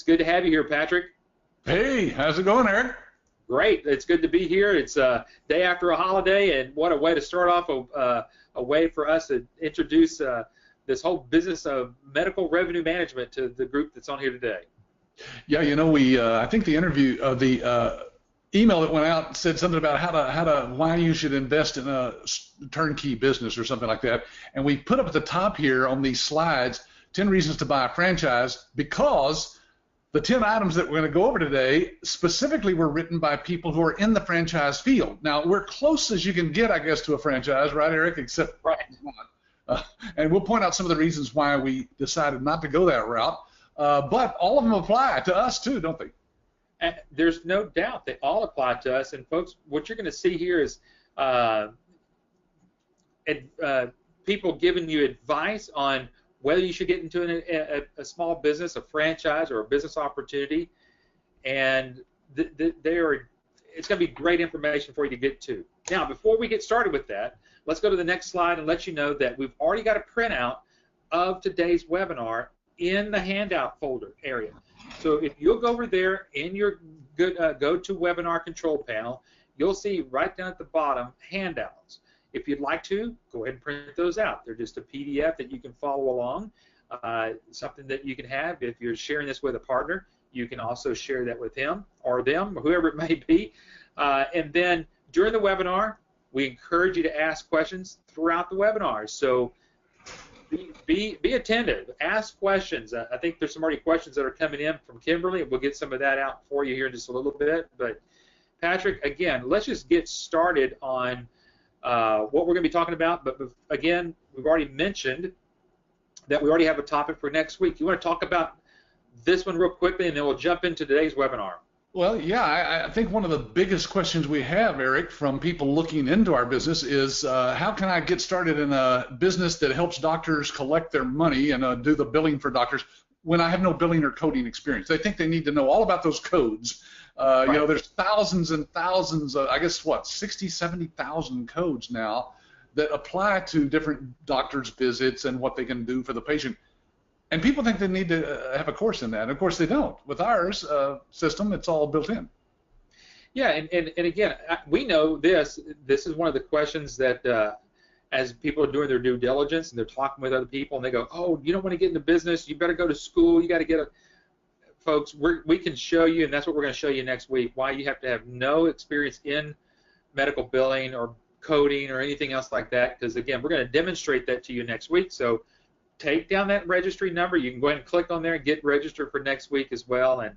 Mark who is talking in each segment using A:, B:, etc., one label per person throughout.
A: It's good to have you here, Patrick.
B: Hey, how's it going, Eric?
A: Great. It's good to be here. It's day after a holiday, and what a way to start off a way for us to introduce this whole business of medical revenue management to the group that's on here today.
B: Yeah, I think the email that went out said something about why you should invest in a turnkey business or something like that. And we put up at the top here on these slides 10 reasons to buy a franchise, because the 10 items that we're going to go over today specifically were written by people who are in the franchise field. Now, we're close as you can get, I guess, to a franchise, right, Eric? Except
A: right.
B: And we'll point out some of the reasons why we decided not to go that route. But all of them apply to us too, don't they?
A: And there's no doubt they all apply to us. And folks, what you're going to see here is people giving you advice on whether you should get into a small business, a franchise, or a business opportunity. And it's going to be great information for you to get to. Now, before we get started with that, let's go to the next slide and let you know that we've already got a printout of today's webinar in the handout folder area. So if you'll go over there in your GoToWebinar control panel, you'll see right down at the bottom handouts. If you'd like to, go ahead and print those out. They're just a PDF that you can follow along, something that you can have. If you're sharing this with a partner, you can also share that with him or them, or whoever it may be. And then during the webinar, we encourage you to ask questions throughout the webinar. So be attentive. Ask questions. I think there's some already questions that are coming in from Kimberly, and we'll get some of that out for you here in just a little bit. But Patrick, again, let's just get started on what we're going to be talking about. But again, we've already mentioned that we already have a topic for next week. You want to talk about this one real quickly, and then we'll jump into today's webinar.
B: Well, yeah, I think one of the biggest questions we have, Eric, from people looking into our business is how can I get started in a business that helps doctors collect their money and do the billing for doctors when I have no billing or coding experience? They think they need to know all about those codes. Right. You know, there's thousands and thousands, I guess, 60, 70,000 codes now that apply to different doctors' visits and what they can do for the patient. And people think they need to have a course in that. And of course, they don't. With ours system, it's all built in.
A: Yeah, and again, we know this. This is one of the questions that as people are doing their due diligence and they're talking with other people and they go, oh, you don't want to get into business, you better go to school, you got to get a... Folks, we can show you, and that's what we're going to show you next week, why you have to have no experience in medical billing or coding or anything else like that, because, again, we're going to demonstrate that to you next week. So take down that registry number. You can go ahead and click on there and get registered for next week as well. And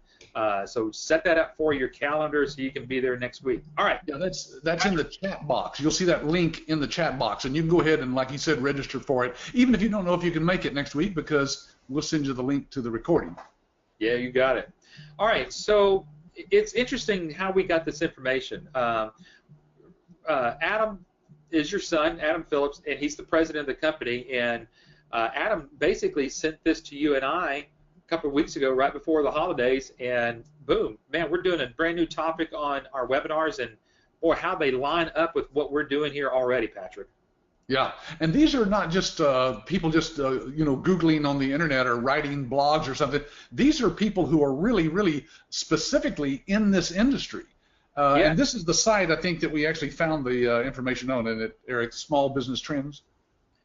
A: so set that up for your calendar so you can be there next week. All right.
B: Yeah, that's in the chat box. You'll see that link in the chat box, and you can go ahead and, like you said, register for it, even if you don't know if you can make it next week, because we'll send you the link to the recording.
A: Yeah, you got it. All right, so it's interesting how we got this information. Adam is your son, Adam Phillips, and he's the president of the company. And Adam basically sent this to you and I a couple of weeks ago, right before the holidays, and boom, man, we're doing a brand new topic on our webinars, and boy, how they line up with what we're doing here already, Patrick.
B: Yeah, and these are not just people just Googling on the internet or writing blogs or something. These are people who are really, really specifically in this industry. And this is the site, I think, that we actually found the information on, isn't it, Eric? Small Business Trends?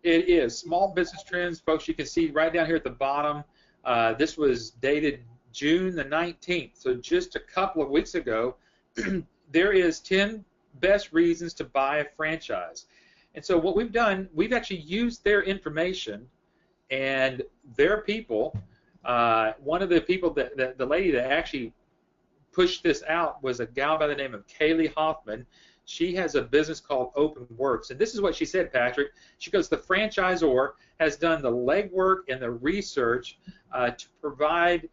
A: It is. Small Business Trends, folks, you can see right down here at the bottom. This was dated June the 19th, so just a couple of weeks ago. There is 10 best reasons to buy a franchise. And so what we've done, we've actually used their information and their people. One of the people, the lady that actually pushed this out was a gal by the name of Kaylee Hoffman. She has a business called OpenWorks. And this is what she said, Patrick. She goes, the franchisor has done the legwork and the research to provide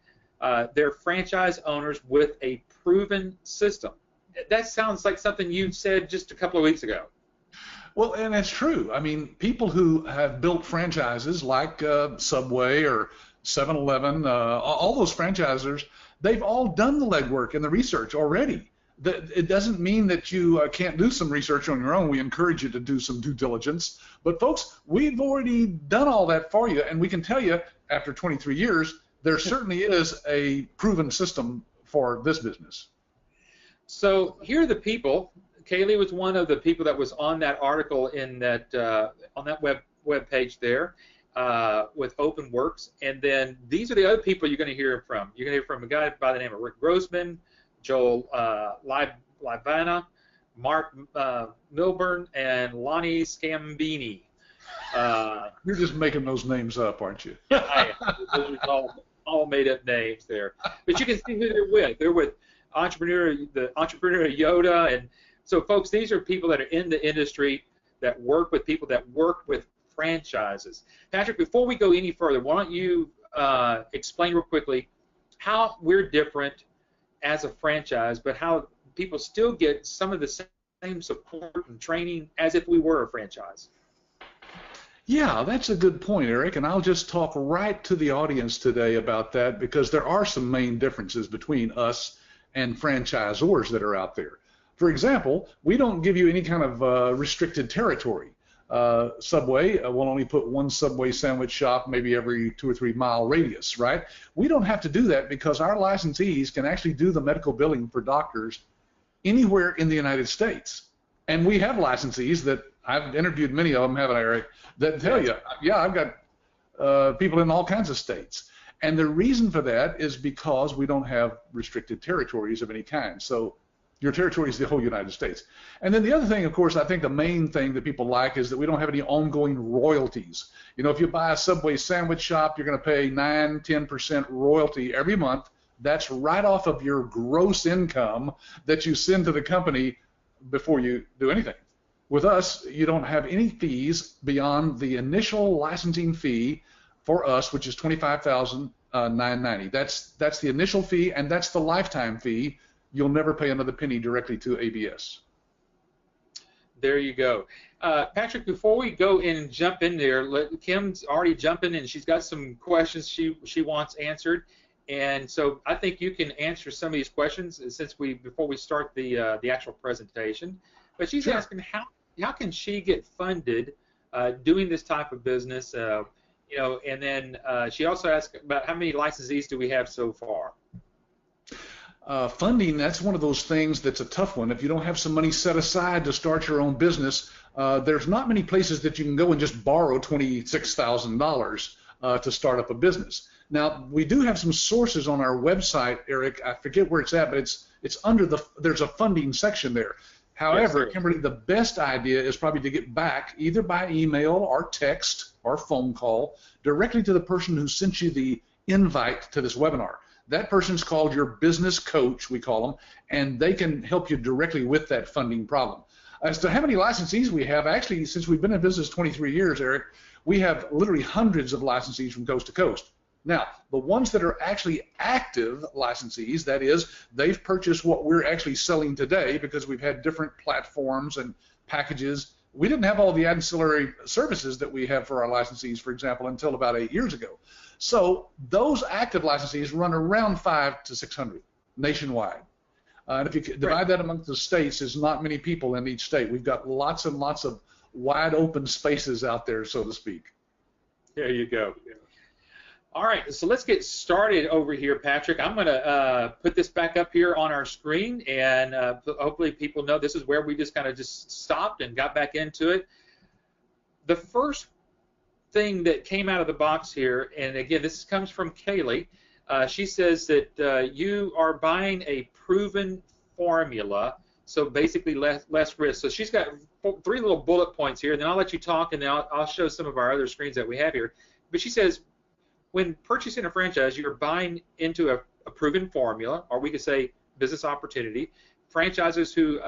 A: their franchise owners with a proven system. That sounds like something you said just a couple of weeks ago.
B: Well, and it's true. I mean, people who have built franchises like Subway or 7-Eleven, all those franchisors, they've all done the legwork and the research already. It doesn't mean that you can't do some research on your own. We encourage you to do some due diligence. But, folks, we've already done all that for you, and we can tell you after 23 years there certainly is a proven system for this business.
A: So here are the people. Kaylee was one of the people that was on that article in that on that web page there with OpenWorks, and then these are the other people you're going to hear from. You're going to hear from a guy by the name of Rick Grossman, Joel Livana, Mark Milburn, and Lonnie Scambini.
B: You're just making those names up, aren't you?
A: I am. Those are all made-up names there. But you can see who they're with. They're with the entrepreneur Yoda, and so folks, these are people that are in the industry that work with people that work with franchises. Patrick, before we go any further, why don't you explain real quickly how we're different as a franchise, but how people still get some of the same support and training as if we were a franchise.
B: Yeah, that's a good point, Eric, and I'll just talk right to the audience today about that because there are some main differences between us and franchisors that are out there. For example, we don't give you any kind of restricted territory. Subway will only put one Subway sandwich shop maybe every 2 or 3 mile radius, right? We don't have to do that because our licensees can actually do the medical billing for doctors anywhere in the United States. And we have licensees that I've interviewed many of them, haven't I, Eric, that tell you, yeah, I've got people in all kinds of states. And the reason for that is because we don't have restricted territories of any kind. So your territory is the whole United States. And then the other thing, of course, I think the main thing that people like is that we don't have any ongoing royalties. You know, if you buy a Subway sandwich shop, you're going to pay 9-10% royalty every month. That's right off of your gross income that you send to the company before you do anything. With us, you don't have any fees beyond the initial licensing fee for us, which is $25,990. That's the initial fee, and that's the lifetime fee. You'll never pay another penny directly to ABS.
A: There you go. Patrick, before we go in and jump in there, Kim's already jumping in. She's got some questions she wants answered. And so I think you can answer some of these questions before we start the actual presentation. But she's asking how can she get funded doing this type of business? You know, and then she also asked about how many licensees do we have so far?
B: Funding, that's one of those things that's a tough one. If you don't have some money set aside to start your own business, there's not many places that you can go and just borrow $26,000 to start up a business. Now, we do have some sources on our website, Eric. I forget where it's at, but it's under there's a funding section there. However, yes, Kimberly, the best idea is probably to get back either by email or text or phone call directly to the person who sent you the invite to this webinar. That person's called your business coach, we call them, and they can help you directly with that funding problem. As to how many licensees we have, actually, since we've been in business 23 years, Eric, we have literally hundreds of licensees from coast to coast. Now, the ones that are actually active licensees, that is, they've purchased what we're actually selling today because we've had different platforms and packages. We didn't have all the ancillary services that we have for our licensees, for example, until about 8 years ago. So those active licensees run around 500 to 600 nationwide. And if you divide that amongst the states, there's not many people in each state. We've got lots and lots of wide open spaces out there, so to speak.
A: There you go. All right, so let's get started over here, Patrick. I'm going to put this back up here on our screen, and hopefully people know this is where we just kind of stopped and got back into it. The first thing that came out of the box here, and again, this comes from Kaylee. She says that you are buying a proven formula, so basically less risk. So she's got 3 little bullet points here, and then I'll let you talk, and then I'll show some of our other screens that we have here. But she says, when purchasing a franchise, you're buying into a proven formula, or we could say business opportunity. Franchisers who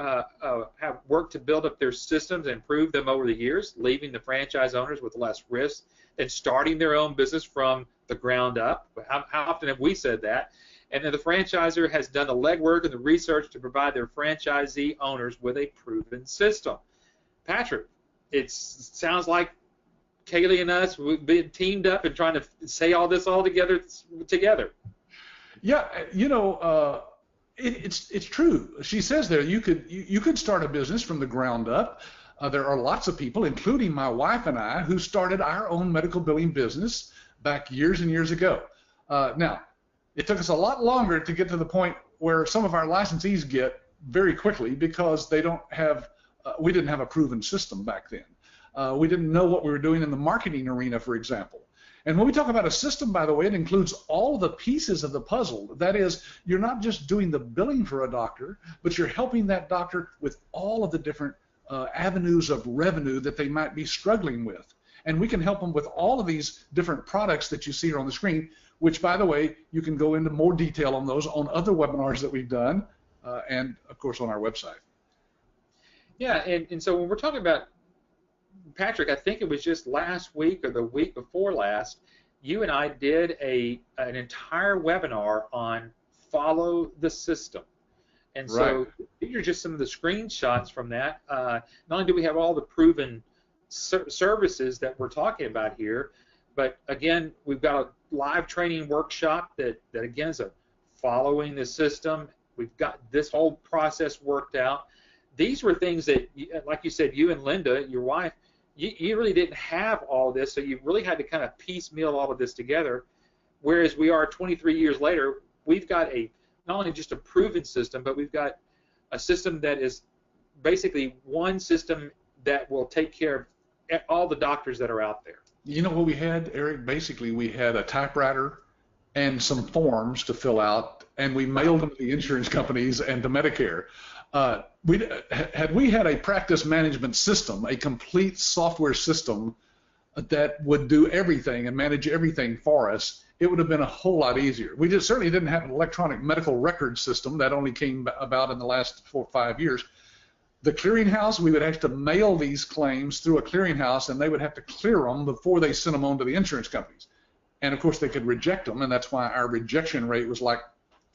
A: have worked to build up their systems and improve them over the years, leaving the franchise owners with less risk and starting their own business from the ground up. How often have we said that? And then the franchisor has done the legwork and the research to provide their franchisee owners with a proven system. Patrick, it sounds like Kaylee and us, we've been teamed up and trying to say all this all together.
B: Yeah, you know, it's true. She says there you could start a business from the ground up. There are lots of people, including my wife and I, who started our own medical billing business back years and years ago. Now, it took us a lot longer to get to the point where some of our licensees get very quickly because they don't have, we didn't have a proven system back then. We didn't know what we were doing in the marketing arena, for example. And when we talk about a system, by the way, it includes all the pieces of the puzzle. That is, you're not just doing the billing for a doctor, but you're helping that doctor with all of the different avenues of revenue that they might be struggling with. And we can help them with all of these different products that you see here on the screen, which, by the way, you can go into more detail on those on other webinars that we've done, and, of course, on our website.
A: Yeah, and so when we're talking about, Patrick, I think it was just last week or the week before last, you and I did an entire webinar on follow the system. And so these are just some of the screenshots from that. Not only do we have all the proven services that we're talking about here, but again, we've got a live training workshop that again is a following the system. We've got this whole process worked out. These were things that, like you said, you and Linda, your wife, you really didn't have all of this, so you really had to kind of piecemeal all of this together. Whereas we are 23 years later, we've got not only just a proven system, but we've got a system that is basically one system that will take care of all the doctors that are out there.
B: You know what we had, Eric? Basically, we had a typewriter and some forms to fill out, and we mailed them to the insurance companies and to Medicare. Had we had a practice management system, a complete software system that would do everything and manage everything for us, it would have been a whole lot easier. We certainly didn't have an electronic medical record system. That only came about in the last 4 or 5 years. The clearinghouse, we would have to mail these claims through a clearinghouse, and they would have to clear them before they sent them on to the insurance companies. And, of course, they could reject them, and that's why our rejection rate was like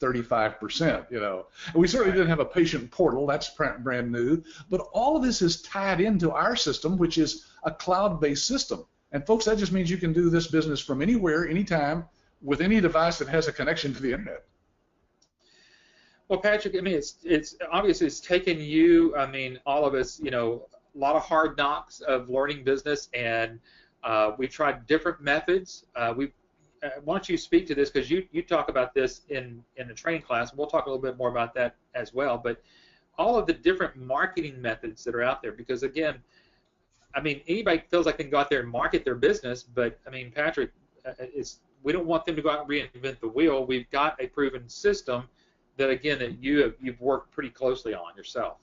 B: 35%, you know. And we certainly didn't have a patient portal. That's brand new. But all of this is tied into our system, which is a cloud-based system. And, folks, that just means you can do this business from anywhere, anytime, with any device that has a connection to the Internet.
A: Well, Patrick, I mean, it's obviously it's taken you, I mean, all of us, you know, a lot of hard knocks of learning business, and we've tried different methods. Why don't you speak to this, because you talk about this in the training class, and we'll talk a little bit more about that as well, but all of the different marketing methods that are out there, because again, I mean, anybody feels like they can go out there and market their business, but I mean, Patrick, we don't want them to go out and reinvent the wheel. We've got a proven system that, again, that you've worked pretty closely on yourself.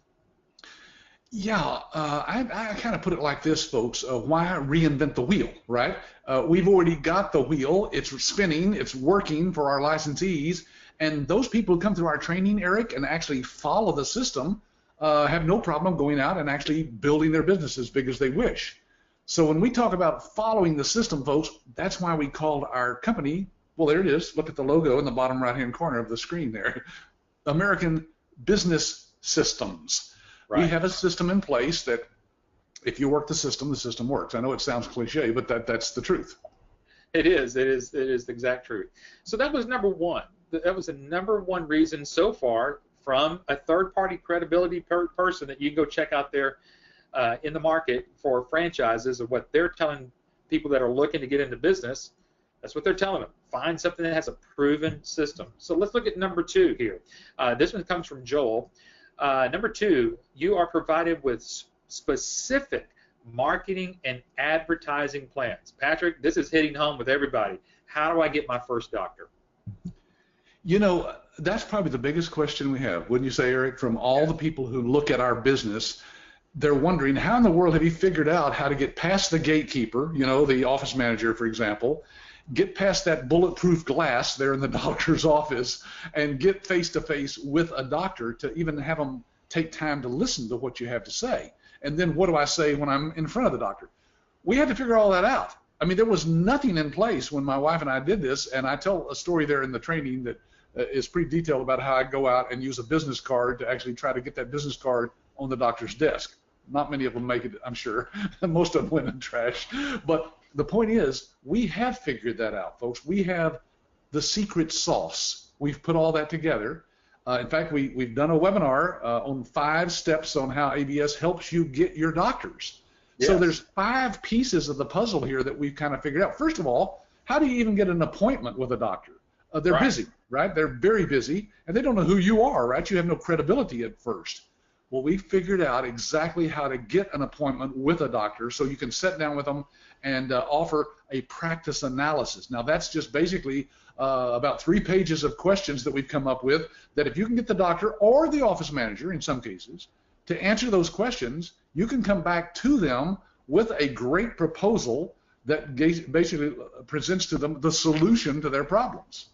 B: Yeah, I kind of put it like this, folks. Why reinvent the wheel, right? We've already got the wheel. It's spinning. It's working for our licensees. And those people who come through our training, Eric, and actually follow the system have no problem going out and actually building their business as big as they wish. So when we talk about following the system, folks, that's why we called our company, well, there it is. Look at the logo in the bottom right-hand corner of the screen there. American Business Systems. Right. We have a system in place that if you work the system works. I know it sounds cliche, but that's the truth.
A: It is. It is the exact truth. So that was number one. That was the number one reason so far from a third-party credibility person that you can go check out there in the market for franchises of what they're telling people that are looking to get into business. That's what they're telling them. Find something that has a proven system. So let's look at number two here. This one comes from Joel. Number two, you are provided with specific marketing and advertising plans. Patrick, this is hitting home with everybody. How do I get my first doctor?
B: You know, that's probably the biggest question we have, wouldn't you say, Eric? From all the people who look at our business, they're wondering, how in the world have you figured out how to get past the gatekeeper, you know, the office manager, for example, get past that bulletproof glass there in the doctor's office and get face-to-face with a doctor to even have them take time to listen to what you have to say. And then what do I say when I'm in front of the doctor? We had to figure all that out. I mean, there was nothing in place when my wife and I did this, and I tell a story there in the training that is pretty detailed about how I go out and use a business card to actually try to get that business card on the doctor's desk. Not many of them make it, I'm sure. Most of them went in trash. But the point is, we have figured that out, folks. We have the secret sauce. We've put all that together. In fact, we've done a webinar on 5 steps on how ABS helps you get your doctors. Yes. So there's 5 pieces of the puzzle here that we've kind of figured out. First of all, how do you even get an appointment with a doctor? They're
A: Right.
B: busy, right? They're very busy, and they don't know who you are, right? You have no credibility at first. Well, we figured out exactly how to get an appointment with a doctor so you can sit down with them and offer a practice analysis. Now, that's just basically about 3 pages of questions that we've come up with that if you can get the doctor or the office manager, in some cases, to answer those questions, you can come back to them with a great proposal that basically presents to them the solution to their problems.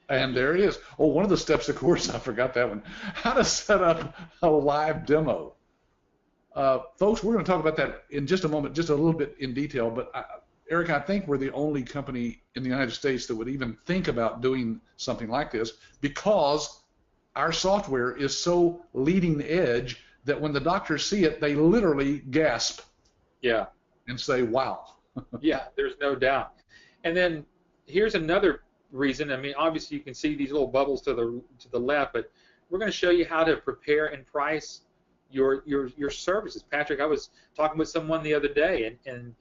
B: And there it is. Oh, one of the steps, of course, I forgot that one. How to set up a live demo. Folks, we're going to talk about that in just a moment, just a little bit in detail. But Eric, I think we're the only company in the United States that would even think about doing something like this because our software is so leading edge that when the doctors see it, they literally gasp.
A: Yeah.
B: And say, wow.
A: Yeah, there's no doubt. And then here's another reason. I mean, obviously you can see these little bubbles to the left, but we're going to show you how to prepare and price your services. Patrick, I was talking with someone the other day, and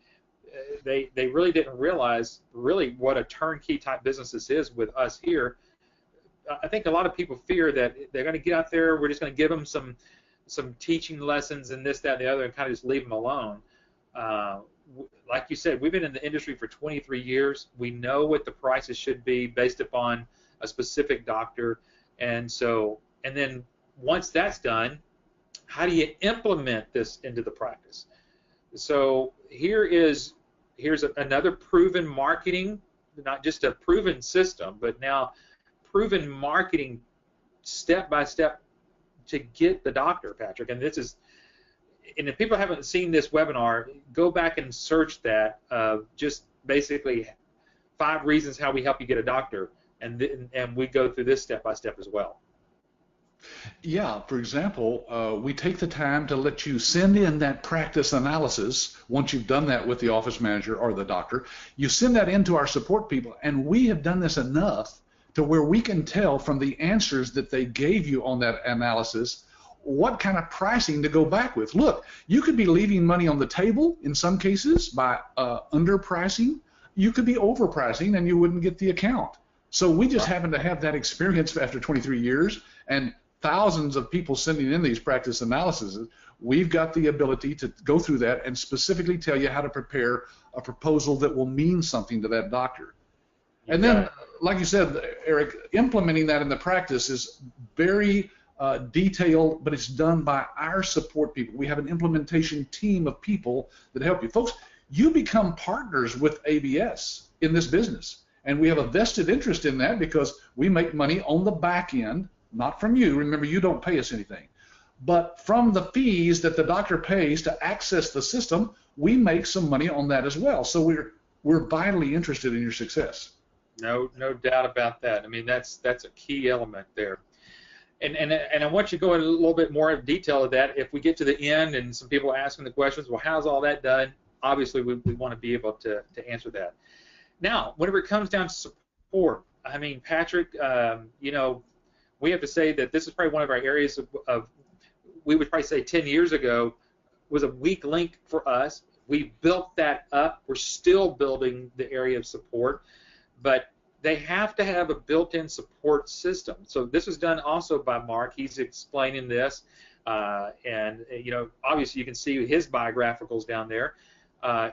A: they really didn't realize really what a turnkey type business this is with us here. I think a lot of people fear that they're going to get out there, we're just going to give them some teaching lessons and this, that, and the other, and kind of just leave them alone. Like you said, we've been in the industry for 23 years. We know what the prices should be based upon a specific doctor, and then once that's done, how do you implement this into the practice? So here's another proven marketing, not just a proven system, but now proven marketing step by step to get the doctor, Patrick. And this is. And if people haven't seen this webinar, go back and search that. Just basically 5 reasons how we help you get a doctor, and we go through this step by step as well.
B: Yeah, for example, we take the time to let you send in that practice analysis. Once you've done that with the office manager or the doctor, you send that in to our support people, and we have done this enough to where we can tell from the answers that they gave you on that analysis what kind of pricing to go back with. Look, you could be leaving money on the table in some cases by underpricing. You could be overpricing and you wouldn't get the account. So we just happen to have that experience after 23 years and thousands of people sending in these practice analyses. We've got the ability to go through that and specifically tell you how to prepare a proposal that will mean something to that doctor. And then, like you said, Eric, implementing that in the practice is very detailed, but it's done by our support people. We have an implementation team of people that help you. Folks, you become partners with ABS in this business, and we have a vested interest in that because we make money on the back end, not from you. Remember, you don't pay us anything. But from the fees that the doctor pays to access the system, we make some money on that as well. So we're vitally interested in your success.
A: No doubt about that. I mean, that's a key element there. And I want you to go into a little bit more of detail of that. If we get to the end and some people are asking the questions, well, how's all that done? Obviously, we want to be able to answer that. Now, whenever it comes down to support, I mean, Patrick, we have to say that this is probably one of our areas of we would probably say 10 years ago, was a weak link for us. We built that up. We're still building the area of support, but they have to have a built-in support system. So this was done also by Mark. He's explaining this, and obviously you can see his biographicals down there.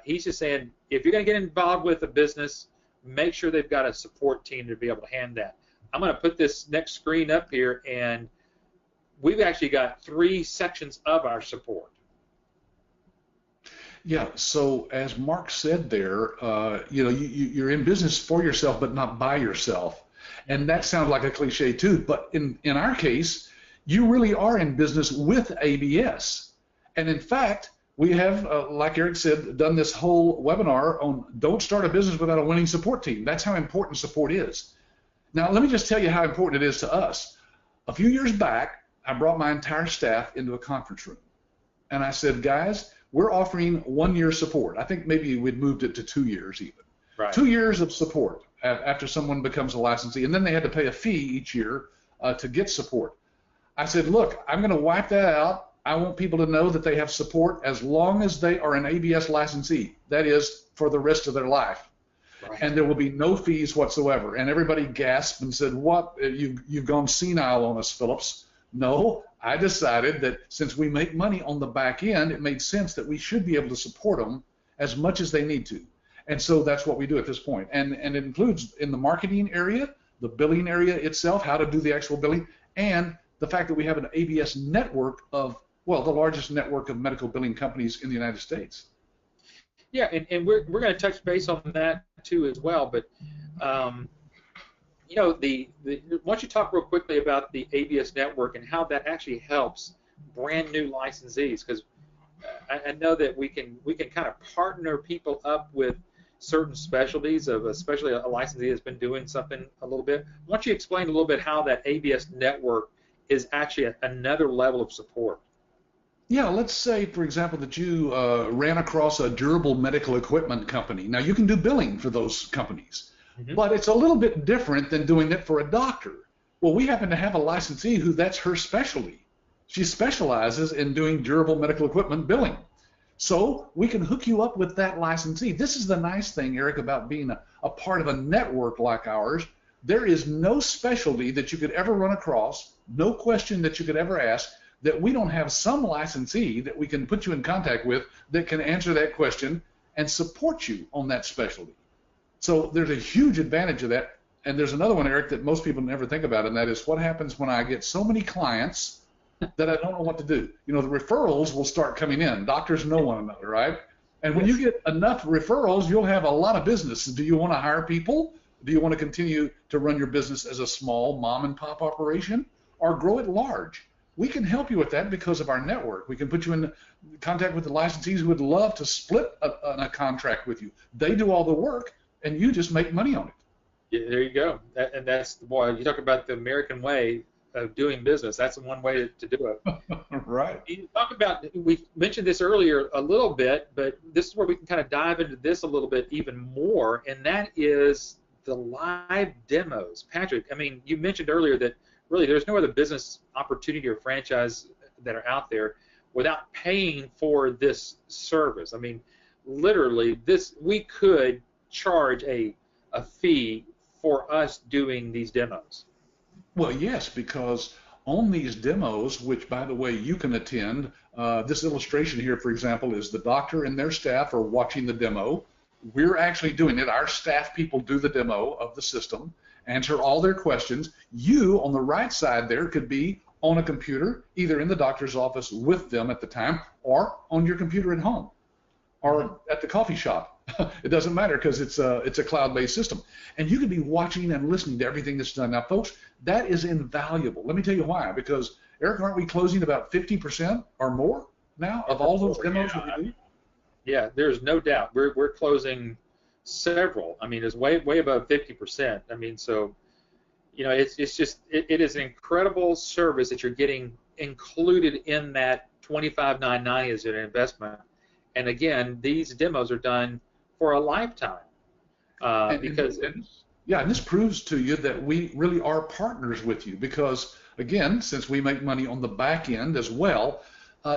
A: He's just saying if you're going to get involved with a business, make sure they've got a support team to be able to hand that. I'm going to put this next screen up here, and we've actually got 3 sections of our support.
B: Yeah, so as Mark said there, you're in business for yourself but not by yourself. And that sounds like a cliche too, but in our case, you really are in business with ABS. And in fact, we have, like Eric said, done this whole webinar on don't start a business without a winning support team. That's how important support is. Now, let me just tell you how important it is to us. A few years back, I brought my entire staff into a conference room. And I said, guys, we're offering 1 year support. I think maybe we'd moved it to 2 years even.
A: Right.
B: 2 years of support after someone becomes a licensee, and then they had to pay a fee each year to get support. I said, look, I'm going to wipe that out. I want people to know that they have support as long as they are an ABS licensee. That is, for the rest of their life.
A: Right.
B: and there will be no fees whatsoever. And everybody gasped and said, "What? You've gone senile on us, Phillips." No, I decided that since we make money on the back end, it made sense that we should be able to support them as much as they need to. And so that's what we do at this point. And it includes in the marketing area, the billing area itself, how to do the actual billing, and the fact that we have an ABS network of, well, the largest network of medical billing companies in the United States.
A: Yeah, and we're going to touch base on that too as well. But you know, why don't you talk real quickly about the ABS network and how that actually helps brand new licensees? Because I know that we can kind of partner people up with certain specialties of, especially a licensee that's been doing something a little bit. Why don't you explain a little bit how that ABS network is actually another level of support?
B: Yeah, let's say, for example, that you ran across a durable medical equipment company. Now, you can do billing for those companies, but it's a little bit different than doing it for a doctor. Well, we happen to have a licensee who that's her specialty. She specializes in doing durable medical equipment billing. So we can hook you up with that licensee. This is the nice thing, Eric, about being a part of a network like ours. There is no specialty that you could ever run across, no question that you could ever ask, that we don't have some licensee that we can put you in contact with that can answer that question and support you on that specialty. So there's a huge advantage of that. And there's another one, Eric, that most people never think about, and that is what happens when I get so many clients that I don't know what to do. You know, the referrals will start coming in. Doctors know one another, right? And when you get enough referrals, you'll have a lot of business. Do you want to hire people? Do you want to continue to run your business as a small mom and pop operation or grow it large? We can help you with that because of our network. We can put you in contact with the licensees who would love to split a contract with you. They do all the work, and you just make money on it.
A: Yeah, there you go. And that's, boy, you talk about the American way of doing business. That's one way to do it.
B: Right.
A: You talk about, we mentioned this earlier a little bit, but this is where we can kind of dive into this a little bit even more, and that is the live demos. Patrick, I mean, you mentioned earlier that really there's no other business opportunity or franchise that are out there without paying for this service. I mean, literally, we could charge a fee for us doing these demos.
B: Well, yes, because on these demos, which, by the way, you can attend, this illustration here, for example, is the doctor and their staff are watching the demo. We're actually doing it. Our staff people do the demo of the system, answer all their questions. You, on the right side there, could be on a computer, either in the doctor's office with them at the time, or on your computer at home, or at the coffee shop. It doesn't matter because it's a cloud-based system. And you could be watching and listening to everything that's done. Now, folks, that is invaluable. Let me tell you why. Because, Eric, aren't we closing about 50% or more now of all those demos that we do?
A: Yeah, there's no doubt. We're closing several. I mean, it's way above 50%. I mean, so, you know, it is an incredible service that you're getting included in that $25,990 as an investment. And again, these demos are done for a lifetime. And this proves to you that we really are partners with you because, again, since we make money on the back end as well,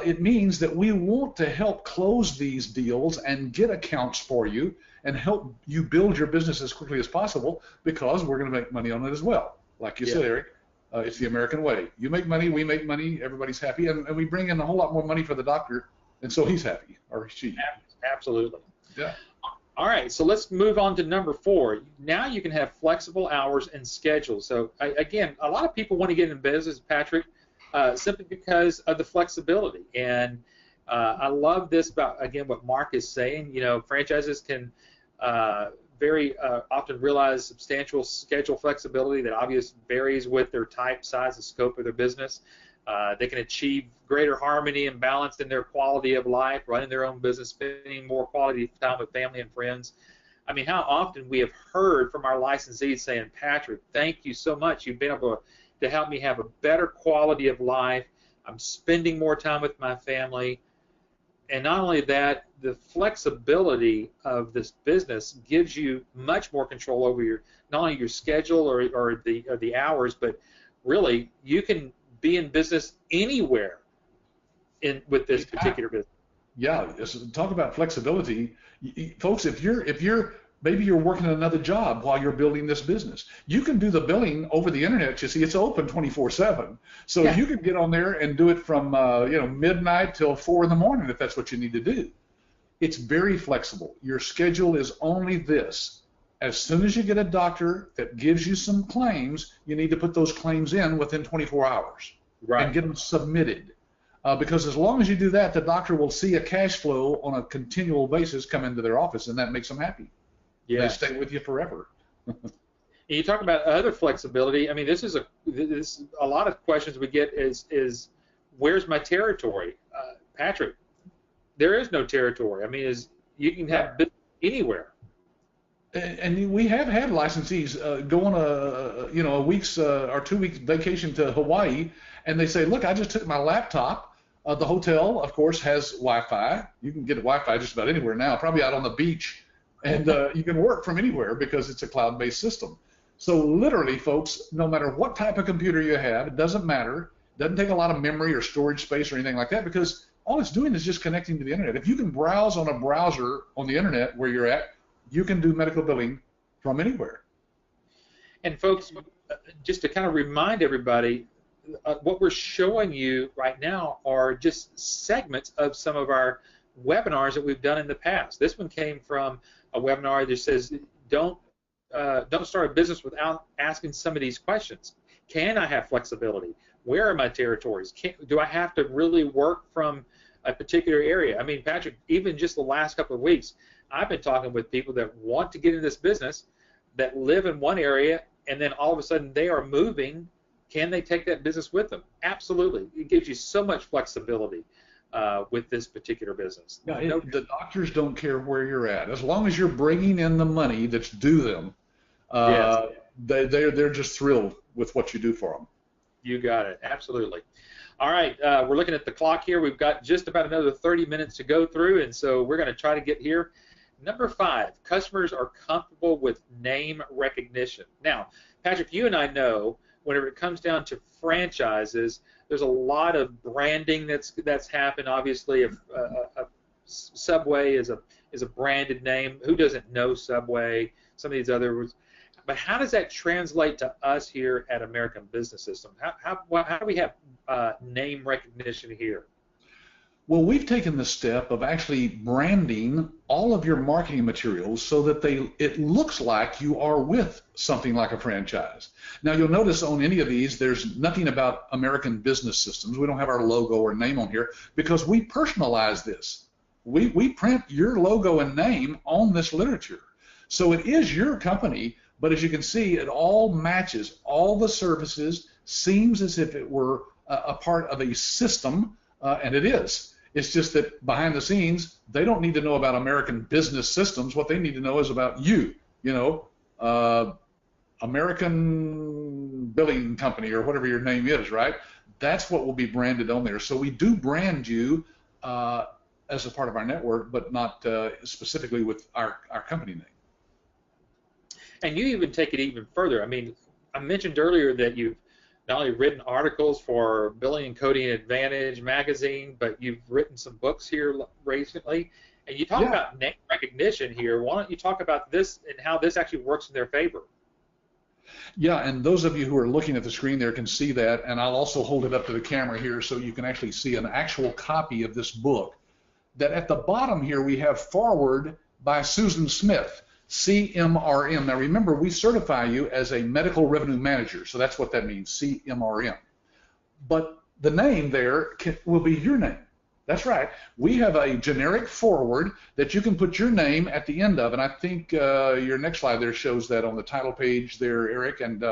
A: it means that we want to help close these deals and get accounts for you and help you build your business as quickly as possible because we're going to make money on it as well. Like you said, Eric, it's the American way. You make money, we make money, everybody's happy, and we bring in a whole lot more money for the doctor, and so he's happy, or she. Absolutely.
B: Yeah.
A: All right, so let's move on to number 4. Now you can have flexible hours and schedules. So, again, a lot of people want to get in business, Patrick, simply because of the flexibility. And I love this about, again, what Mark is saying. You know, franchises can very often realize substantial schedule flexibility that obviously varies with their type, size, and scope of their business. They can achieve greater harmony and balance in their quality of life, running their own business, spending more quality time with family and friends. I mean, how often we have heard from our licensees saying, Patrick, thank you so much. You've been able to help me have a better quality of life. I'm spending more time with my family. And not only that, the flexibility of this business gives you much more control over not only your schedule or the hours, but really you can be in business anywhere with this particular business.
B: Yeah, talk about flexibility, folks. If you're Maybe you're working another job while you're building this business. You can do the billing over the internet. You see, it's open 24/7, so
A: Yeah.
B: you can get on there and do it from midnight till 4 in the morning if that's what you need to do. It's very flexible. Your schedule is only this. As soon as you get a doctor that gives you some claims, you need to put those claims in within 24 hours
A: Right.
B: and get them submitted. Because as long as you do that, the doctor will see a cash flow on a continual basis come into their office, and that makes them happy.
A: Yes.
B: They stay with you forever.
A: And you talk about other flexibility. I mean, this is a lot of questions we get is where's my territory, Patrick? There is no territory. I mean, you can have business anywhere.
B: And we have had licensees go on a week's or 2 weeks vacation to Hawaii, and they say, look, I just took my laptop. The hotel, of course, has Wi-Fi. You can get Wi-Fi just about anywhere now, probably out on the beach, and you can work from anywhere because it's a cloud-based system. So literally, folks, no matter what type of computer you have, it doesn't matter. It doesn't take a lot of memory or storage space or anything like that, because all it's doing is just connecting to the internet. If you can browse on a browser on the internet where you're at, you can do medical billing from anywhere.
A: And folks, just to kind of remind everybody, what we're showing you right now are just segments of some of our webinars that we've done in the past. This one came from a webinar that says, don't start a business without asking some of these questions. Can I have flexibility? Where are my territories? Do I have to really work from a particular area? I mean, Patrick, even just the last couple of weeks, I've been talking with people that want to get into this business, that live in one area, and then all of a sudden they are moving. Can they take that business with them? Absolutely. It gives you so much flexibility with this particular business.
B: Yeah, the doctors don't care where you're at. As long as you're bringing in the money that's due them,
A: Yes.
B: they're just thrilled with what you do for them.
A: You got it. Absolutely. All right. We're looking at the clock here. We've got just about another 30 minutes to go through, and so we're going to try to get here. Number 5, customers are comfortable with name recognition. Now, Patrick, you and I know whenever it comes down to franchises, there's a lot of branding that's happened. Obviously, if Subway is a branded name, who doesn't know Subway? Some of these others. But how does that translate to us here at American Business System? How do we have name recognition here?
B: Well, we've taken the step of actually branding all of your marketing materials so that it looks like you are with something like a franchise. Now, you'll notice on any of these, there's nothing about American Business Systems. We don't have our logo or name on here because we personalize this. We print your logo and name on this literature. So it is your company, but as you can see, it all matches. All the services seems as if it were a part of a system, and it is. It's just that behind the scenes, they don't need to know about American Business Systems. What they need to know is about you, American Billing Company or whatever your name is, right? That's what will be branded on there. So we do brand you as a part of our network, but not specifically with our company name.
A: And you even take it even further. I mean, I mentioned earlier that you've not only written articles for Billing and Coding Advantage magazine, but you've written some books here recently. And you talk about name recognition here. Why don't you talk about this and how this actually works in their favor?
B: Yeah, and those of you who are looking at the screen there can see that, and I'll also hold it up to the camera here so you can actually see an actual copy of this book. That at the bottom here we have foreword by Susan Smith, CMRM. Now remember, we certify you as a medical revenue manager, so that's what that means, CMRM. But the name there will be your name. That's right. We have a generic foreword that you can put your name at the end of, and I think your next slide there shows that on the title page there, Eric. And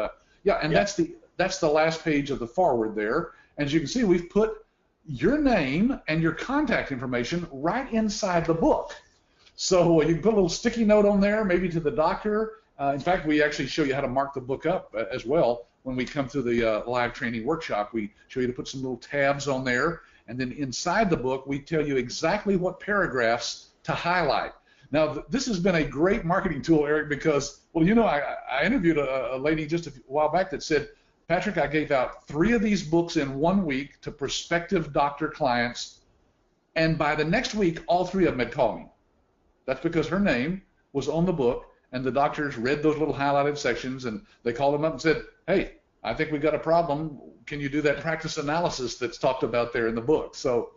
B: that's the last page of the foreword there. As you can see, we've put your name and your contact information right inside the book. So you can put a little sticky note on there, maybe to the doctor. In fact, we actually show you how to mark the book up as well. When we come to the live training workshop, we show you to put some little tabs on there. And then inside the book, we tell you exactly what paragraphs to highlight. Now, this has been a great marketing tool, Eric, because, well, I interviewed a lady just a while back that said, Patrick, I gave out 3 of these books in 1 week to prospective doctor clients, and by the next week, all 3 of them had called me. That's because her name was on the book, and the doctors read those little highlighted sections, and they called them up and said, hey, I think we've got a problem. Can you do that practice analysis that's talked about there in the book? So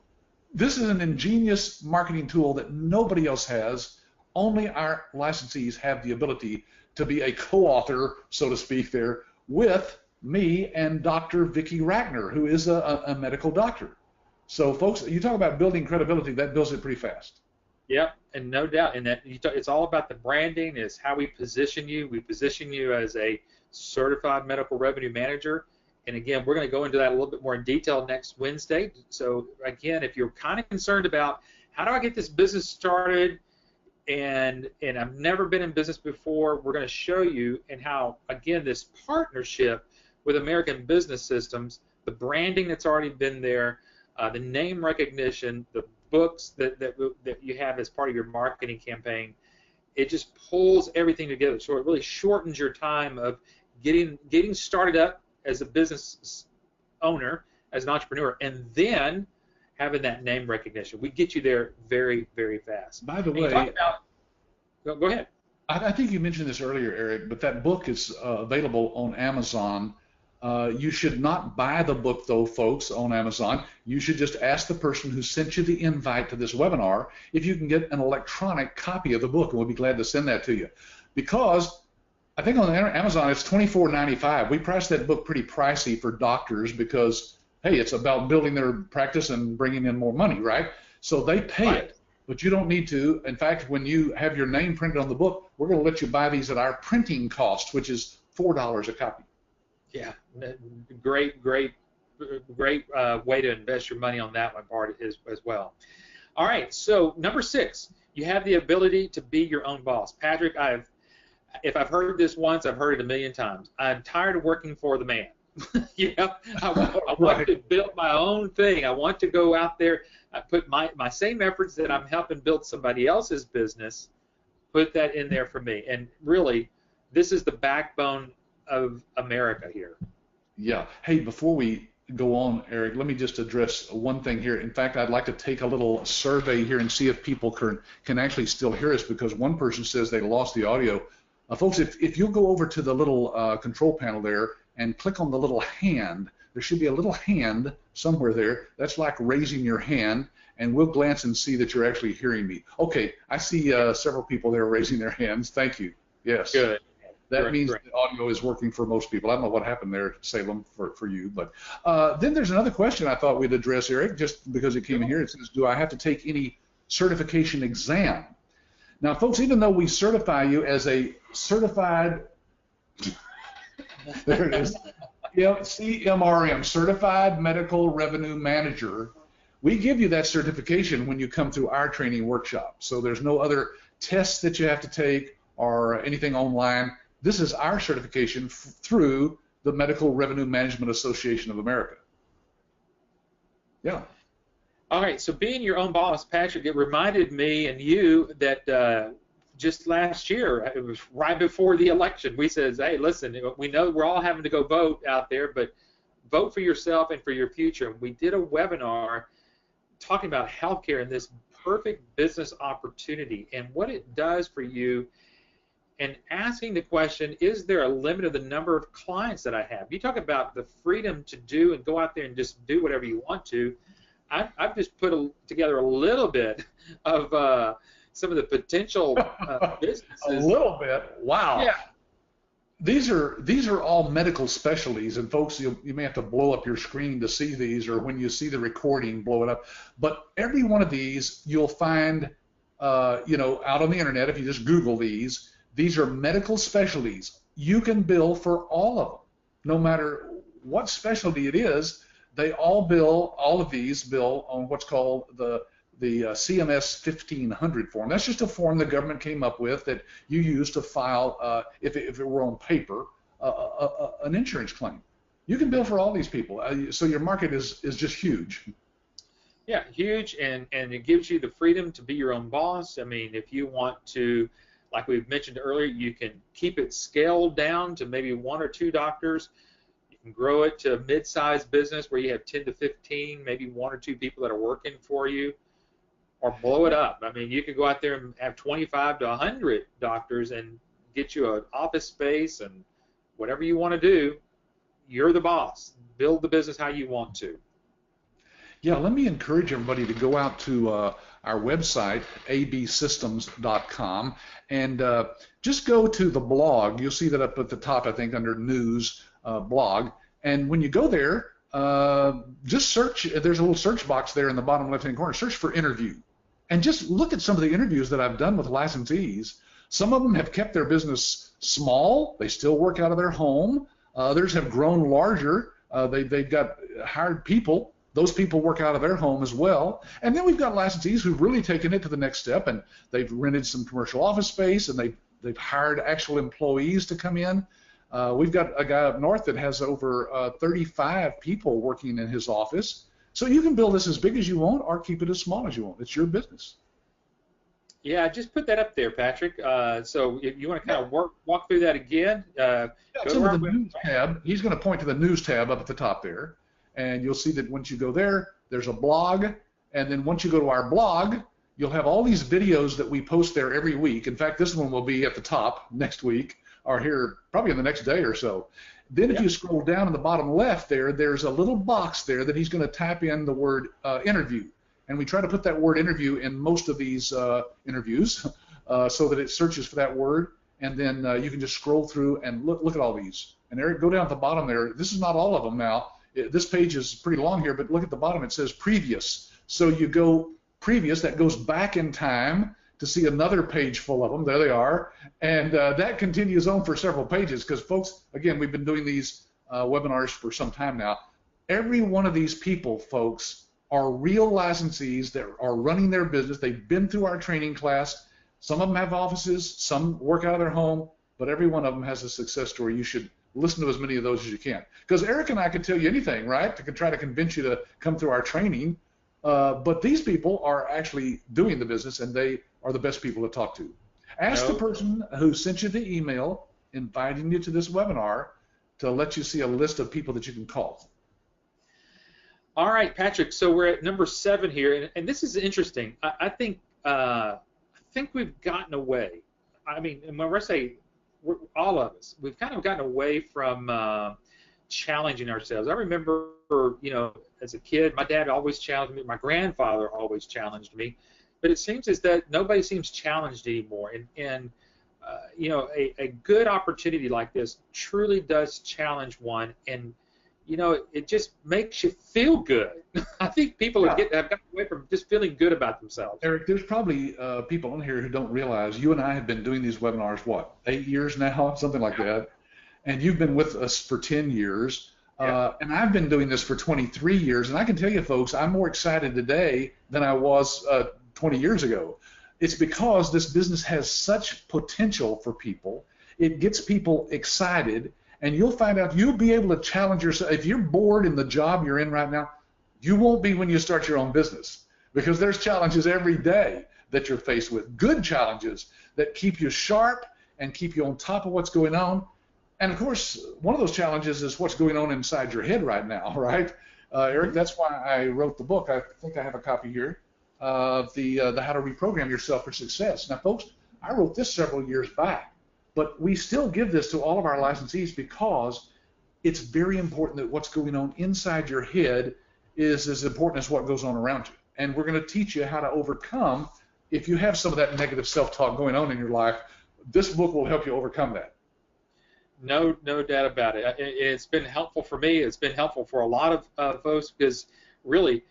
B: this is an ingenious marketing tool that nobody else has. Only our licensees have the ability to be a co-author, so to speak, there with me and Dr. Vicki Rackner, who is a medical doctor. So, folks, you talk about building credibility, that builds it pretty fast.
A: Yep, and no doubt. And that it's all about the branding, is how we position you. We position you as a certified medical revenue manager. And again, we're going to go into that a little bit more in detail next Wednesday. So again, if you're kind of concerned about how do I get this business started, and I've never been in business before, we're going to show you and how, again, this partnership with American Business Systems, the branding that's already been there, the name recognition, the books that you have as part of your marketing campaign, it just pulls everything together. So it really shortens your time of getting started up as a business owner, as an entrepreneur, and then having that name recognition. We get you there very, very fast.
B: By the way,
A: go ahead.
B: I think you mentioned this earlier, Eric, but that book is available on Amazon. You should not buy the book, though, folks, on Amazon. You should just ask the person who sent you the invite to this webinar if you can get an electronic copy of the book, and we'll be glad to send that to you. Because I think on Amazon it's $24.95. We priced that book pretty pricey for doctors because, hey, it's about building their practice and bringing in more money, right? So they pay it, but you don't need to. In fact, when you have your name printed on the book, we're going to let you buy these at our printing cost, which is $4 a copy.
A: Yeah, great way to invest your money on that one part as well. All right, so number 6, you have the ability to be your own boss. Patrick, if I've heard this once, I've heard it a million times. I'm tired of working for the man. I want to build my own thing. I want to go out there, I put my same efforts that I'm helping build somebody else's business, put that in there for me. And really, this is the backbone of America here.
B: Yeah. Hey, before we go on, Eric, let me just address one thing here. In fact, I'd like to take a little survey here and see if people can actually still hear us, because one person says they lost the audio. Folks, if you'll go over to the little control panel there and click on the little hand, there should be a little hand somewhere there. That's like raising your hand, and we'll glance and see that you're actually hearing me. Okay, I see several people there raising their hands. Thank you. Yes. Good. That means the audio is working for most people. I don't know what happened there, Salem, for you. But then there's another question I thought we'd address, Eric, just because it came in here. It says, do I have to take any certification exam? Now, folks, even though we certify you as a certified, there it is, CMRM, Certified Medical Revenue Manager, we give you that certification when you come through our training workshop. So there's no other tests that you have to take or anything online. This is our certification through the Medical Revenue Management Association of America. Yeah.
A: All right, so being your own boss, Patrick, it reminded me and you that just last year, it was right before the election, we said, hey, listen, we know we're all having to go vote out there, but vote for yourself and for your future. And we did a webinar talking about healthcare and this perfect business opportunity and what it does for you, and asking the question, is there a limit of the number of clients that I have? You talk about the freedom to do and go out there and just do whatever you want to. I've just put together a little bit of some of the potential businesses.
B: A little bit? Wow.
A: Yeah.
B: These are all medical specialties, and folks, you may have to blow up your screen to see these, or when you see the recording, blow it up. But every one of these you'll find, out on the internet. If you just Google these are medical specialties. You can bill for all of them, no matter what specialty it is. They all of these bill on what's called the CMS 1500 form. That's just a form the government came up with that you use to file, if it were on paper, an insurance claim. You can bill for all these people, so your market is just huge.
A: Yeah, huge, and it gives you the freedom to be your own boss. I mean, if you want to, like we've mentioned earlier, you can keep it scaled down to maybe 1 or 2 doctors. Grow it to a mid-sized business where you have 10 to 15, maybe 1 or 2 people that are working for you, or blow it up. I mean, you could go out there and have 25 to 100 doctors and get you an office space and whatever you want to do, you're the boss. Build the business how you want to.
B: Yeah, let me encourage everybody to go out to our website, absystems.com, and just go to the blog. You'll see that up at the top, I think, under News blog. And when you go there, just search. There's a little search box there in the bottom left-hand corner. Search for interview. And just look at some of the interviews that I've done with licensees. Some of them have kept their business small. They still work out of their home. Others have grown larger. They've got hired people. Those people work out of their home as well. And then we've got licensees who've really taken it to the next step, and they've rented some commercial office space, and they've hired actual employees to come in. We've got a guy up north that has over 35 people working in his office. So you can build this as big as you want or keep it as small as you want. It's your business.
A: Yeah, just put that up there, Patrick. So if you want to kind of walk through that again, go
B: to the news tab. He's going to point to the news tab up at the top there. And you'll see that once you go there, there's a blog, and then once you go to our blog, you'll have all these videos that we post there every week. In fact, this one will be at the top next week, or here probably in the next day or so. Then if you scroll down in the bottom left there, there's a little box there that he's going to type in the word interview. And we try to put that word interview in most of these interviews so that it searches for that word, and then you can just scroll through and look at all these. And Eric, go down at the bottom there. This is not all of them now. This page is pretty long here, but look at the bottom. It says previous. So you go previous. That goes back in time to see another page full of them. There they are. And that continues on for several pages because, folks, again, we've been doing these webinars for some time now. Every one of these people, folks, are real licensees that are running their business. They've been through our training class. Some of them have offices. Some work out of their home. But every one of them has a success story. You should listen to as many of those as you can. Because Eric and I can tell you anything, right, to try to convince you to come through our training. But these people are actually doing the business, and they are the best people to talk to. Ask the person who sent you the email inviting you to this webinar to let you see a list of people that you can call.
A: All right, Patrick. So we're at number 7 here, and this is interesting. I think we've gotten away. I mean, when I say all of us, we've kind of gotten away from challenging ourselves. I remember, as a kid, my dad always challenged me. My grandfather always challenged me. But it seems as that nobody seems challenged anymore. And a good opportunity like this truly does challenge one. And, it just makes you feel good. I think people have gotten away from just feeling good about themselves.
B: Eric, there's probably people in here who don't realize you and I have been doing these webinars, 8 years now, something like that. And you've been with us for 10 years. And I've been doing this for 23 years. And I can tell you, folks, I'm more excited today than I was 20 years ago. It's because this business has such potential for people. It gets people excited. And you'll find out you'll be able to challenge yourself. If you're bored in the job you're in right now, you won't be when you start your own business, because there's challenges every day that you're faced with, good challenges that keep you sharp and keep you on top of what's going on. And, of course, one of those challenges is what's going on inside your head right now, right? Eric, that's why I wrote the book. I think I have a copy here of the How to Reprogram Yourself for Success. Now, folks, I wrote this several years back. But we still give this to all of our licensees because it's very important that what's going on inside your head is as important as what goes on around you. And we're going to teach you how to overcome if you have some of that negative self-talk going on in your life. This book will help you overcome that.
A: No doubt about it. It's been helpful for me. It's been helpful for a lot of folks because really,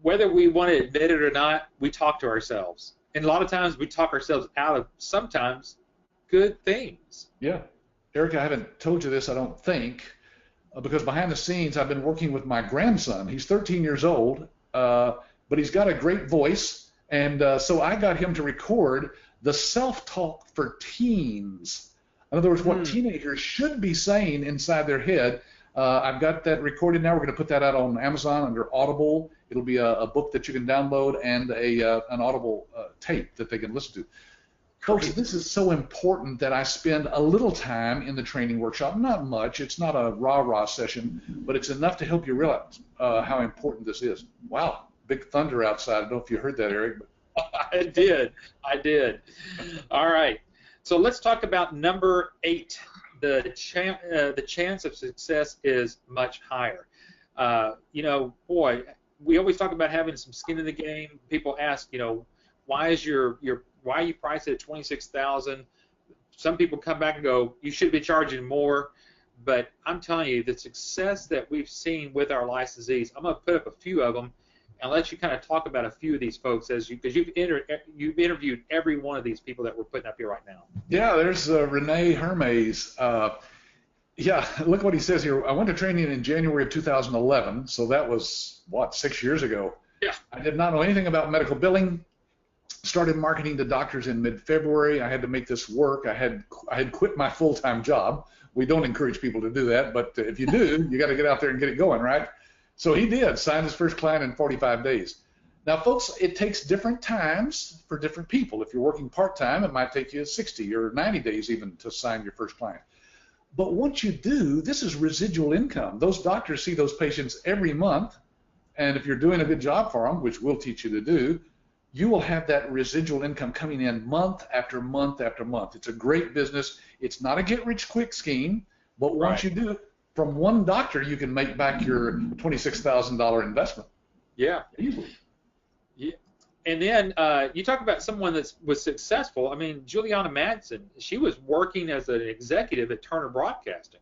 A: whether we want to admit it or not, we talk to ourselves. And a lot of times we talk ourselves out of sometimes good things.
B: Yeah. Eric, I haven't told you this, I don't think, because behind the scenes I've been working with my grandson. He's 13 years old, but he's got a great voice, and so I got him to record the self-talk for teens. In other words, what teenagers should be saying inside their head. I've got that recorded now. We're going to put that out on Amazon under Audible. It'll be a book that you can download and an Audible tape that they can listen to. Folks, this is so important that I spend a little time in the training workshop. Not much. It's not a rah-rah session, but it's enough to help you realize how important this is. Wow, big thunder outside. I don't know if you heard that, Eric.
A: I did. All right. So let's talk about number 8. The chance of success is much higher. You know, boy, we always talk about having some skin in the game. People ask, you know, why is why are you priced at $26,000? Some people come back and go, you should be charging more. But I'm telling you, the success that we've seen with our licensees, I'm going to put up a few of them and let you kind of talk about a few of these folks because you've interviewed every one of these people that we're putting up here right now.
B: Yeah, there's Rene Hermes. Yeah, look what he says here. I went to training in January of 2011, so that was, what, 6 years ago.
A: Yeah.
B: I did not know anything about medical billing. Started marketing to doctors in mid-February. I had to make this work. I had quit my full-time job. We don't encourage people to do that, but if you do, you got to get out there and get it going, right? So he did, signed his first client in 45 days. Now, folks, it takes different times for different people. If you're working part-time, it might take you 60 or 90 days even to sign your first client. But once you do, this is residual income. Those doctors see those patients every month, and if you're doing a good job for them, which we'll teach you to do, you will have that residual income coming in month after month after month. It's a great business. It's not a get-rich-quick scheme, but once you do, from one doctor, you can make back your $26,000 investment.
A: Yeah.
B: Easily.
A: Yeah. And then you talk about someone that was successful. I mean, Juliana Madsen, she was working as an executive at Turner Broadcasting.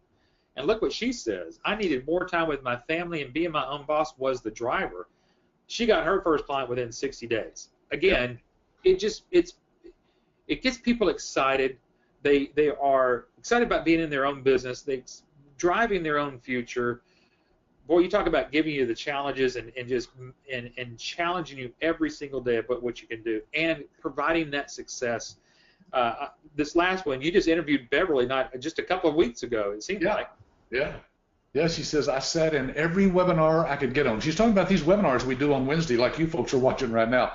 A: And look what she says. I needed more time with my family, and being my own boss was the driver. She got her first client within 60 days. Again, it gets people excited. They are excited about being in their own business. They're driving their own future. Boy, you talk about giving you the challenges and challenging you every single day about what you can do and providing that success. This last one, you just interviewed Beverly just a couple of weeks ago, it seems like.
B: Yeah, she says, I sat in every webinar I could get on. She's talking about these webinars we do on Wednesday, like you folks are watching right now.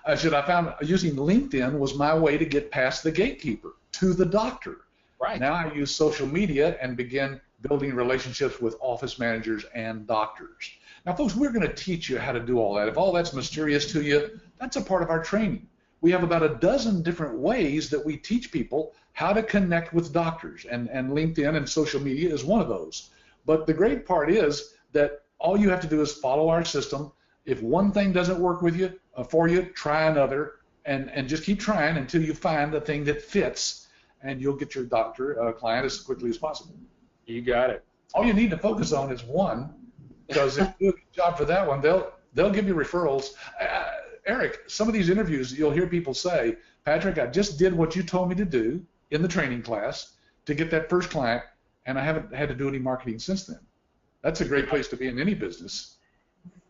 B: I said, I found using LinkedIn was my way to get past the gatekeeper to the doctor.
A: Right.
B: Now I use social media and begin building relationships with office managers and doctors. Now, folks, we're going to teach you how to do all that. If all that's mysterious to you, that's a part of our training. We have about a dozen different ways that we teach people how to connect with doctors, and LinkedIn and social media is one of those. But the great part is that all you have to do is follow our system. If one thing doesn't work with you, for you, try another, and just keep trying until you find the thing that fits, and you'll get your doctor client as quickly as possible.
A: You got it.
B: All you need to focus on is one, because if you do a good job for that one, they'll give you referrals. Eric, some of these interviews, you'll hear people say, Patrick, I just did what you told me to do in the training class to get that first client, and I haven't had to do any marketing since then. That's a great place to be in any business.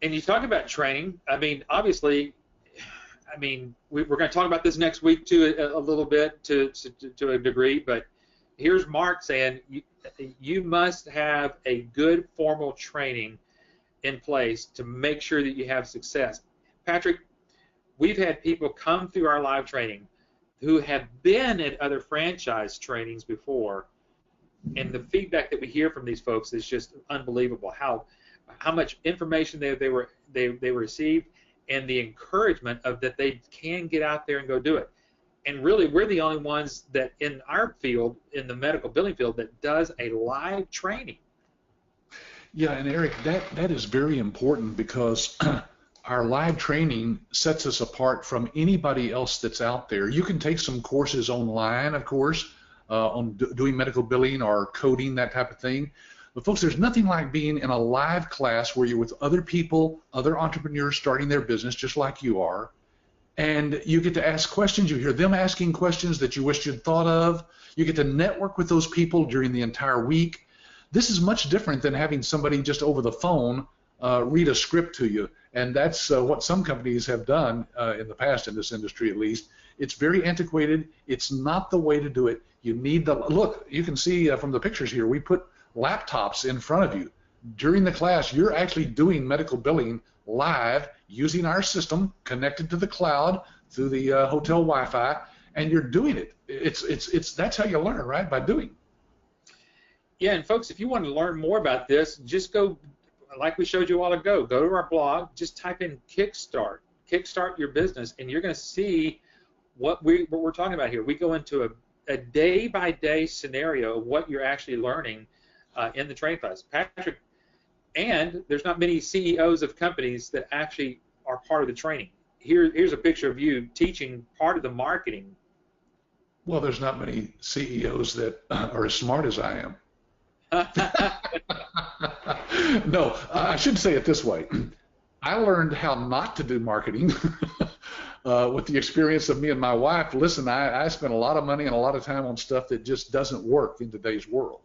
A: And you talk about training. I mean, obviously, we're going to talk about this next week too a little bit to a degree, but here's Mark saying you must have a good formal training in place to make sure that you have success. Patrick, we've had people come through our live training who have been at other franchise trainings before, and the feedback that we hear from these folks is just unbelievable. How much information they received, and the encouragement of that they can get out there and go do it. And really, we're the only ones that in our field, in the medical billing field, that does a live training.
B: Yeah, and Eric, that is very important because our live training sets us apart from anybody else that's out there. You can take some courses online, of course, on doing medical billing or coding, that type of thing. But folks, there's nothing like being in a live class where you're with other people, other entrepreneurs starting their business just like you are, and you get to ask questions. You hear them asking questions that you wish you'd thought of. You get to network with those people during the entire week. This is much different than having somebody just over the phone read a script to you, and that's what some companies have done in the past in this industry at least. It's very antiquated. It's not the way to do it. You need look, you can see from the pictures here, we put laptops in front of you. During the class, you're actually doing medical billing live using our system connected to the cloud through the hotel Wi-Fi, and you're doing it. It's that's how you learn, right? By doing.
A: Yeah, and folks, if you want to learn more about this, just go, like we showed you a while ago, go to our blog, just type in Kickstart your business, and you're going to see what we're talking about here. We go into a day-by-day scenario of what you're actually learning in the training class. Patrick, and there's not many CEOs of companies that actually are part of the training. Here's a picture of you teaching part of the marketing.
B: Well, there's not many CEOs that are as smart as I am. No, I should say it this way. I learned how not to do marketing with the experience of me and my wife. Listen, I spent a lot of money and a lot of time on stuff that just doesn't work in today's world.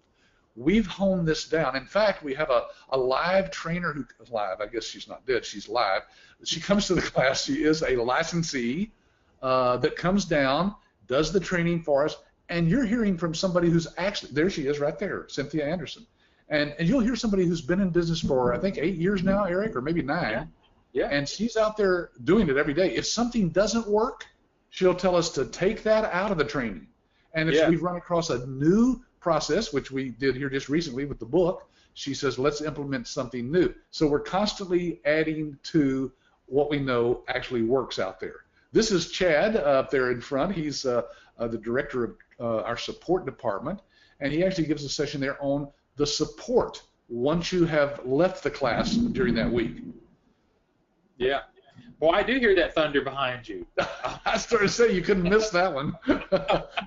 B: We've honed this down. In fact, we have a live trainer who's live. I guess she's not dead. She's live. She comes to the class. She is a licensee that comes down, does the training for us, and you're hearing from somebody who's actually, there she is right there, Cynthia Anderson. And you'll hear somebody who's been in business for, I think, 8 years now, Eric, or maybe 9.
A: Yeah.
B: And she's out there doing it every day. If something doesn't work, she'll tell us to take that out of the training. And if we've run across a new process, which we did here just recently with the book, she says, let's implement something new. So we're constantly adding to what we know actually works out there. This is Chad up there in front. He's the director of our support department, and he actually gives a session there on the support once you have left the class during that week.
A: Yeah. Well, I do hear that thunder behind you.
B: I started to say you couldn't miss that one.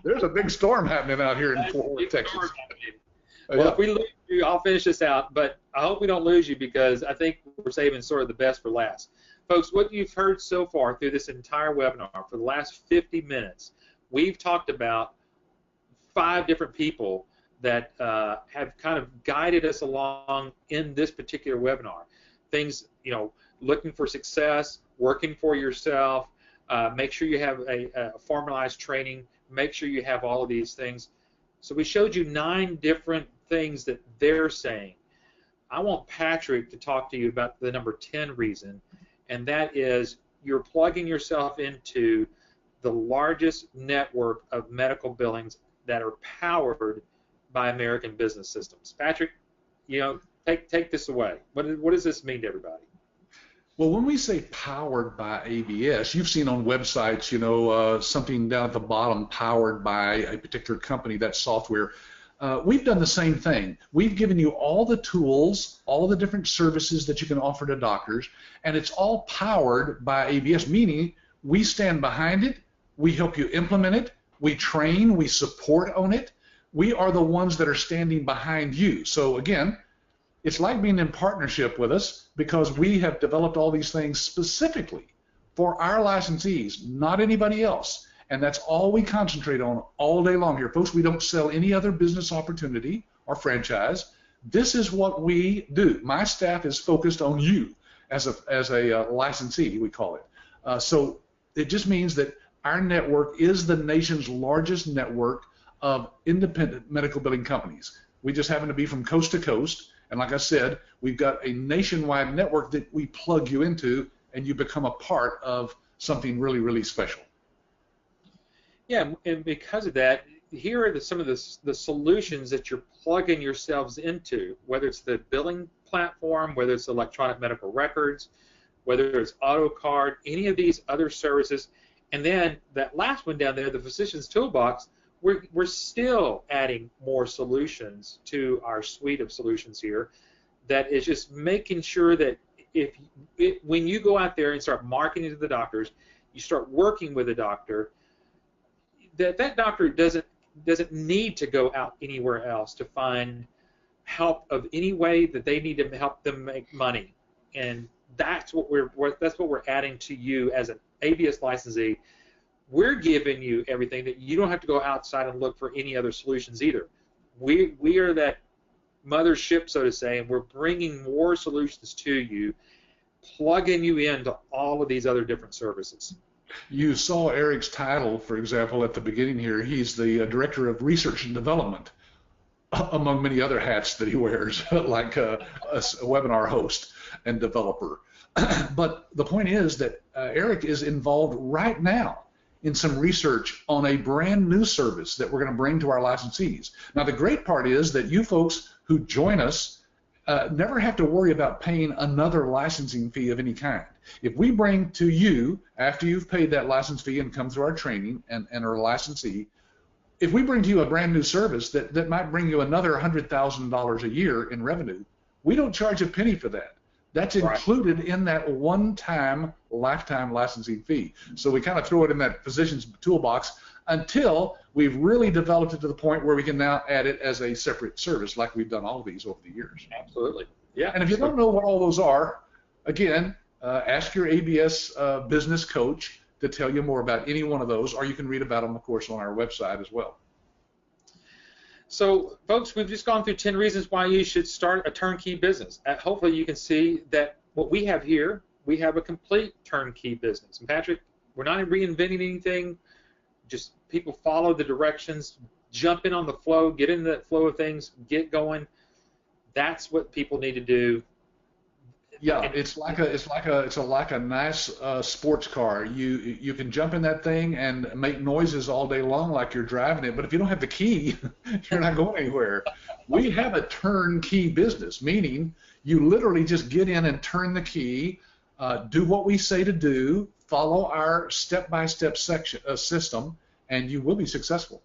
B: There's a big storm happening out here in Fort Worth, Texas.
A: Well, if we lose you, I'll finish this out, but I hope we don't lose you because I think we're saving sort of the best for last. Folks, what you've heard so far through this entire webinar for the last 50 minutes, we've talked about 5 different people that have kind of guided us along in this particular webinar. Things, looking for success, working for yourself, make sure you have a formalized training, make sure you have all of these things. So we showed you 9 different things that they're saying. I want Patrick to talk to you about the number 10 reason, and that is you're plugging yourself into the largest network of medical billings that are powered by American Business Systems. Patrick, take this away. What does this mean to everybody?
B: Well, when we say powered by ABS, you've seen on websites, something down at the bottom, powered by a particular company, that software. We've done the same thing. We've given you all the tools, all the different services that you can offer to doctors, and it's all powered by ABS, meaning we stand behind it, we help you implement it, we train, we support on it. We are the ones that are standing behind you. So again, it's like being in partnership with us because we have developed all these things specifically for our licensees, not anybody else. And that's all we concentrate on all day long here. Folks, we don't sell any other business opportunity or franchise. This is what we do. My staff is focused on you as a licensee, we call it. So it just means that our network is the nation's largest network of independent medical billing companies. We just happen to be from coast to coast. And like I said, we've got a nationwide network that we plug you into, and you become a part of something really, really special.
A: Yeah, and because of that, here are some of the solutions that you're plugging yourselves into, whether it's the billing platform, whether it's electronic medical records, whether it's AutoCard, any of these other services. And then that last one down there, the Physician's Toolbox, we're still adding more solutions to our suite of solutions here. That is just making sure that when you go out there and start marketing to the doctors, you start working with a doctor, that doctor doesn't need to go out anywhere else to find help of any way that they need to help them make money. And that's what we're adding to you as an ABS licensee. We're giving you everything that you don't have to go outside and look for any other solutions either. We are that mothership, so to say, and we're bringing more solutions to you, plugging you into all of these other different services.
B: You saw Eric's title, for example, at the beginning here. He's the Director of Research and Development, among many other hats that he wears, like a webinar host and developer. But the point is that Eric is involved right now in some research on a brand new service that we're going to bring to our licensees. Now, the great part is that you folks who join us never have to worry about paying another licensing fee of any kind. If we bring to you, after you've paid that license fee and come through our training and are a licensee, if we bring to you a brand new service that might bring you another $100,000 a year in revenue, we don't charge a penny for that. That's included in that one-time lifetime licensing fee. So we kind of throw it in that physician's toolbox until we've really developed it to the point where we can now add it as a separate service, like we've done all of these over the years.
A: Absolutely. Yeah.
B: And if you don't know what all those are, again, ask your ABS business coach to tell you more about any one of those, or you can read about them, of course, on our website as well.
A: So, folks, we've just gone through 10 reasons why you should start a turnkey business. Hopefully you can see that what we have here, we have a complete turnkey business. And Patrick, we're not reinventing anything. Just people follow the directions, jump in on the flow, get in the flow of things, get going. That's what people need to do.
B: Yeah, it's like a nice sports car. You can jump in that thing and make noises all day long like you're driving it, but if you don't have the key, you're not going anywhere. We have a turnkey business, meaning you literally just get in and turn the key, do what we say to do, follow our step-by-step system, and you will be successful.